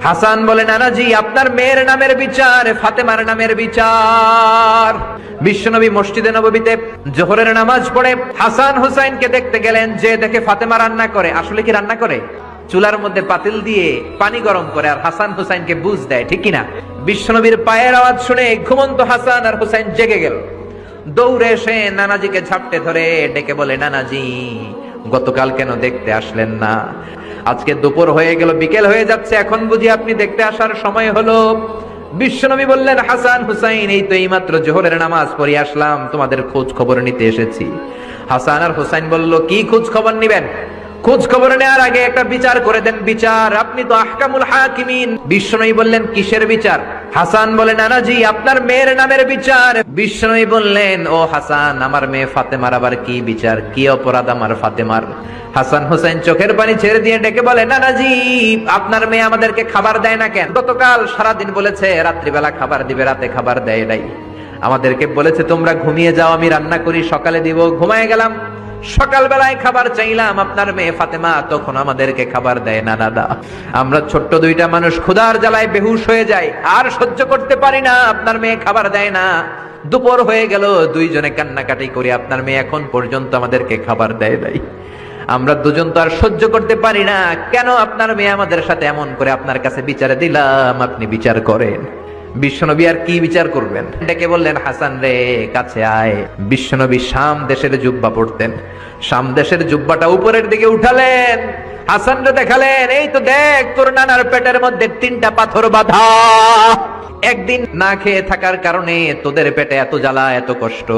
হাসান বলে, নানাজি আপনার মেয়ের নামের বিচার, ফাতেমার নামের বিচার। বিশ্বনবী মসজিদে নববীতে জোহরের নামাজ পড়ে হাসান হুসাইনকে দেখতে গেলেন, যে দেখে ফাতেমা রান্না করে। আসলে কি রান্না করে? চুলার মধ্যে পাতিল দিয়ে পানি গরম করে আর হাসান হুসাইনকে বুঝ দেয়, ঠিক কিনা? বিশ্বনবীর পায়ের আওয়াজ শুনে ঘুমন্ত হাসান আর হুসাইন জেগে গেল। দৌড়ে এসে নানাজিকে ঝাপটে ধরে ডেকে বলে, নানাজি গতকাল কেন দেখতে আসলেন না? আজকে দুপুর হয়ে গেল, বিকেল হয়ে যাচ্ছে, এখন বুঝি আপনি দেখতে আসার সময় হলো? বিশ্বনবী বললেন, হাসান হুসাইন এই তো এইমাত্র জোহরের নামাজ পড়ে আসলাম, তোমাদের খোঁজ খবর নিতে এসেছি। হাসান আর হুসাইন বলল, কি খোঁজ খবর নিবেন? খোঁজ খবর নেওয়ার আগে একটা বিচার করে দেন, বিচার। আপনি তো আহকামুল হাকিমিন। বিশ্বনবী বললেন, কিসের বিচার? হাসান বলে, নানাজি আপনার মেয়ের নামের বিচার। বিশ্বনবী বললেন, ও হাসান, আমার মেয়ে ফাতেমার আবার কি বিচার? কি অপরাধ আমার ফাতেমার? হাসান হুসাইন চোখের পানি ছেড়ে দিয়ে ডেকে বলে, নানাজি আপনার মেয়ে আমাদেরকে খাবার দেয় না কেন? গতকাল সারাদিন বলেছে রাত্রিবেলা খাবার দিবে, রাতে খাবার দেয় নাই। আমাদেরকে বলেছে তোমরা ঘুমিয়ে যাও, আমি রান্না করি, সকালে দিব। ঘুমায় গেলাম, সকালবেলায় খাবার চাইলাম, আপনার মেয়ে ফাতেমা তখন আমাদেরকে খাবার দেয় না। দাদা আমরা ছোট্ট দুইটা মানুষ ক্ষুধার জ্বালায় বেহুশ হয়ে যাই, আর সহ্য করতে পারি না, আপনার মেয়ে খাবার দেয় না। দুপুর হয়ে গেল, দুইজনে কান্নাকাটি করি, আপনার মেয়ে এখন পর্যন্ত আমাদেরকে খাবার দেয় নাই। আমরা দুজন তো আর সহ্য করতে পারি না, কেন আপনার মেয়ে আমাদের সাথে এমন করে? আপনার কাছে বিচারে দিলাম, আপনি বিচার করেন। বিশ্বনবী আর কি বিচার করবেন? ডেকে বললেন, হাসান রে কাছে আয়। বিশ্বনবী শাম দেশের জুব্বা পড়তেন, শাম দেশের জুব্বাটা উপরের দিকে উঠালেন, হাসান রে দেখালেন, এই তো দেখ তোর নানার পেটের মধ্যে 3টা পাথর বাঁধা। একদিন না খেয়ে থাকার কারণে তোদের পেটে এত জ্বালা, এত কষ্ট।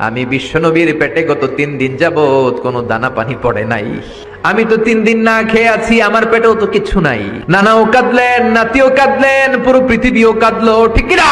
আমি বিশ্বনবীর পেটে গত 3 দিন যাবত কোনো দানা পানি পড়ে নাই। আমি তো 3 দিন না খেয়ে আছি, আমার পেটেও তো কিছু নাই। নানাও কাঁদলেন, নাতিও কাঁদলেন, পুরো পৃথিবীও কাঁদলো, ঠিক না?